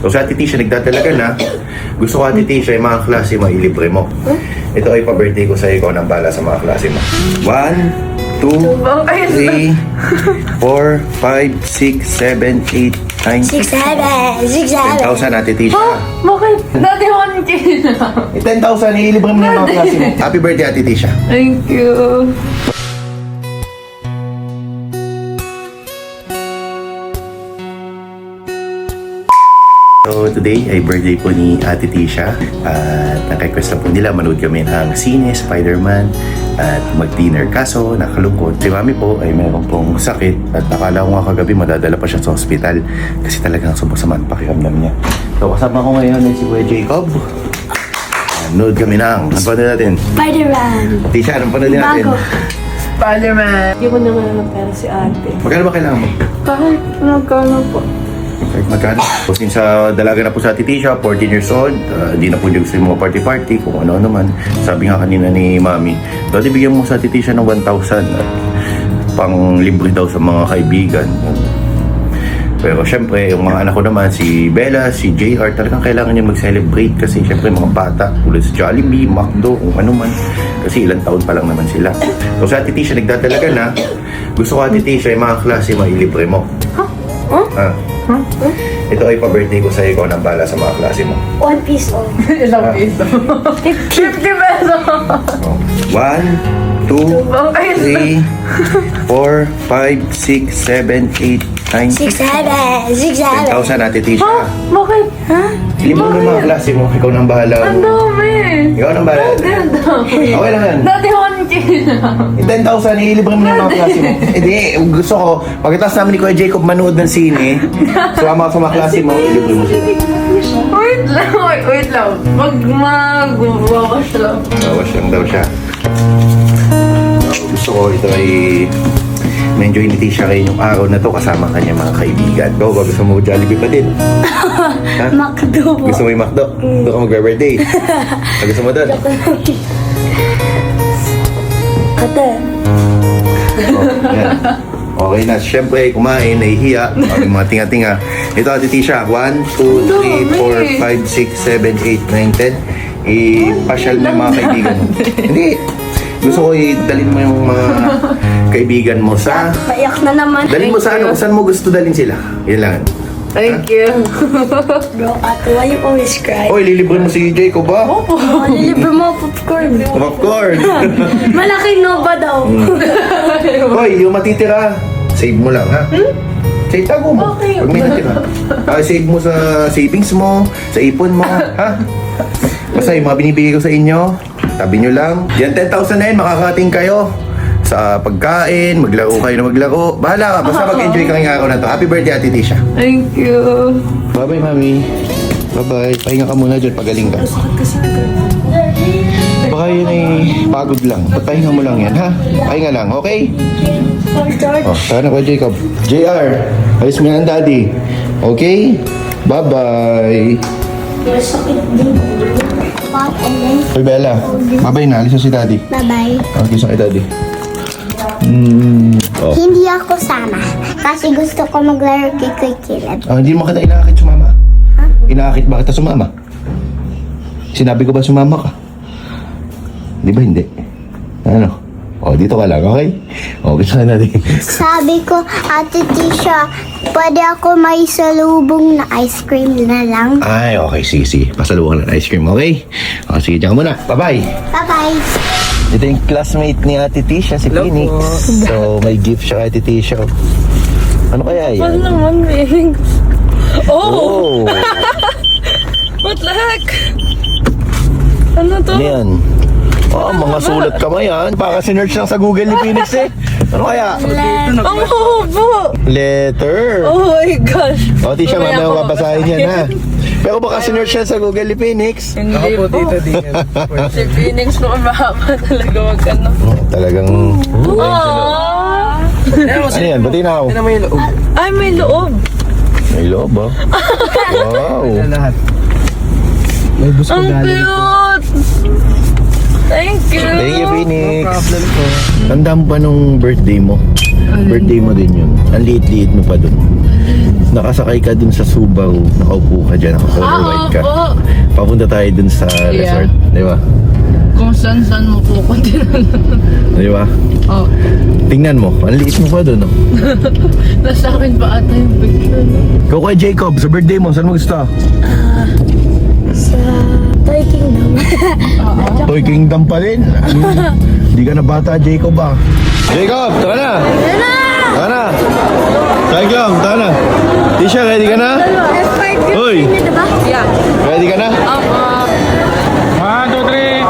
So sa Ate Tisha, nagdadalaga na. Gusto ko Ate Tisha, yung mga klase mo, ilibre mo. Ito ay pa-birthday ko sa'yo, ikaw nang bala sa mga klase mo. 1, 2, 3, 4, 5, 6, 7, 8, 9, 10,000 Ate Tisha. Bakit? Dati 1K na. 10,000, ilibre mo na yung mga klase mo. Happy birthday Ate Tisha. Thank you. So today ay birthday po ni Ate Tisha at nag-request na po nila manood kami ng sine, Spider-Man at mag-dinner. Kaso nakalungkot, si Mami po ay meron pong sakit at nakala ko nga kagabi madadala pa siya sa ospital kasi talagang sumasama ang pakiramdam niya. So kasama ko ngayon ay si Kuya Jacob. Manood kami ng, ano panood natin? Spider-Man. Tisha, anong panood natin? Bago. Spider-Man. Hindi ko naman ng pera si ate. Magkano ba kailangan mo? Kahit nagkano po. Kahit magkano. So since dalaga na po sa Ate Tisha, 14 years old, hindi na po niya gusto yung mga party-party, kung ano naman. Sabi nga kanina ni Mami, dati bigyan mo sa Ate Tisha ng 1,000 at pang libre daw sa mga kaibigan. Pero syempre, yung mga anak ko naman, si Bella, si JR, talagang kailangan niya mag-celebrate kasi syempre mga bata, tulad sa Jollibee, McDo, kung ano man. Kasi ilang taon pa lang naman sila. So sa Ate Tisha, nagdadalaga na. Gusto ko Ate Tisha, yung mga klase mo, ilibre mo. Ito ay pa-birthday ko sa'yo, ikaw nang bala sa mga klase mo. 1 piece off. Ilang piso? 50 pesos. 1, 2, 3, 4, 5, 6, 7, 8, 9, 6, 7, 6, 7. 10,000 Ate Tisha. Bakit? Ha? Ilibre mo yung mga klase mo, ikaw nang bahala. Ang dami. Ikaw nang bahala. Ang dami. Okay lang yan. Dati 1K na. 10,000, ilibre mo na yung mga klase mo. Hindi, gusto ko, pagkatapos namin ni Kuya Jacob manood ng sine, sumama ka sa mga klase mo, ilibre mo sila. Wait lang. Mag-wawash lang. Bawas lang daw siya. Gusto ko ito ay ma-enjoy ni Tisha kayo yung araw na to kasama ang kanyang mga kaibigan. Ikaw ba gusto mo Jollibee pa din? Ha? McDo po. Gusto mo yung McDo? Doon ka mag-birthday. Gusto mo doon? Ate. Oh, yan. Okay na. Siyempre, kumain, nahihiya. Ang mga tinga-tinga. Ito, Ate Tisha. 1, 2, 3, 4, 5, 6, 7, 8, 9, 10. Ipasyal na mga kaibigan mo. Hindi. Gusto ko dalhin mo yung mga kaibigan mo sa... Payak na naman. Dalhin mo sa ano? Saan mo gusto dalhin sila? Yan lang. Thank you. Bro, ate, why you always cry? Oy, lilibre mo si Jacob ba? Oh, nilibre mo popcorn. Popcorn. Malaking Nova daw. Hoy, yung matitira, save mo lang, ha? Save, tago mo. Okay. Pag may natira. Save mo sa savings mo, sa ipon mo, ha? Basta yung mga binibigay ko sa inyo, tabi nyo lang. Yan, 10,000 na yun, makakating kayo sa pagkain, maglaro kayo na maglaro. Bahala ka, basta mag-enjoy ka ngayong araw na to. Happy birthday, Ate Tisha. Thank you. Bye-bye, Mami. Bye-bye. Pahinga ka muna dyan, pagaling ka. Baka yun ay pagod lang. Pahinga mo lang yan, ha? Pahinga lang, okay? Oh, sana ko, Jacob. JR, ayos mo yan, Daddy. Okay? Bye-bye. Masakit din. Hoy, Bella. Bye-bye na. Alis na si Daddy. Bye-bye. Alis na kay Daddy. Oh. Hindi ako sama kasi gusto ko maglaro kay Kuya Caleb. Hindi mo kita inaakit sumama. Ha? Inaakit ba kita sumama? Sinabi ko ba sumama ka? Di ba hindi? Ano? O, dito ka lang, okay? O, gusto ka natin. Sabi ko, Ate Tisha, pwede ako may salubong na ice cream na lang. Ay, okay, sige. Pasalubong ng ice cream, okay? O, sige, dyan ka muna. Bye-bye. Bye-bye. Ito yung classmate ni Ate Tisha, si Phoenix. So, may gift siya kay Ate Tisha. Ano kaya yan? Ano naman, babe? Oh! Oh! What the heck? Ano to? Ano yan? Oh, mga sulat kamay yan. Baka sinerch lang sa Google ni Phoenix eh. Ano kaya? Ang haba! Letter. Oh my gosh! O, Tisha, Mamaya mamaya ako mababasahin yan ha. Pero baka sinerch yan sa Google ni Phoenix. Hindi po. Si Phoenix noon mahaba talaga wag ano. Talagang... Aww! Ano yan? Ba't inaw? Ay, may loob. May loob ba? Wow. Lahat. May bus ko Ang galing. cute! Thank you. Thank you, Phoenix. Problem ko. Tandaan pa nung birthday mo. Birthday mo din yun. Ang liit-liit mo pa dun. Nakasakay ka dun sa Subaru. Nakaupo ka dyan. Naka-color white ka. Oo. Papunta tayo dun sa Yeah. resort. Di ba? Kung saan mo pupunta. Di ba? Oh. Tingnan mo. Ang liit mo pa dun. No? Nasa akin pa ata yung picture. Ikaw kay Jacob, sa birthday mo, saan mo gusto? Sa Toy Kingdom. Toy Kingdom pa rin. Hindi ka na bata, Jacob ah. Jacob, tara na! Tara na! Cyclone, tara na! Tisha, ready ka na? Hoy! Diba? Yeah. Ready ka na? 1, 2, 3.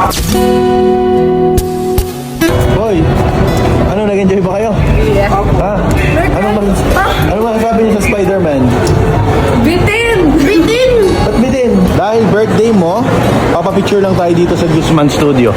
Hoy! Ano, nag-enjoy ba kayo? Yeah. Ha? Anong masasabi niyo sa Spider-Man? Bitin! Bitin! Ba't bitin? Dahil birthday mo, papapicture lang tayo dito sa Guzman Studio.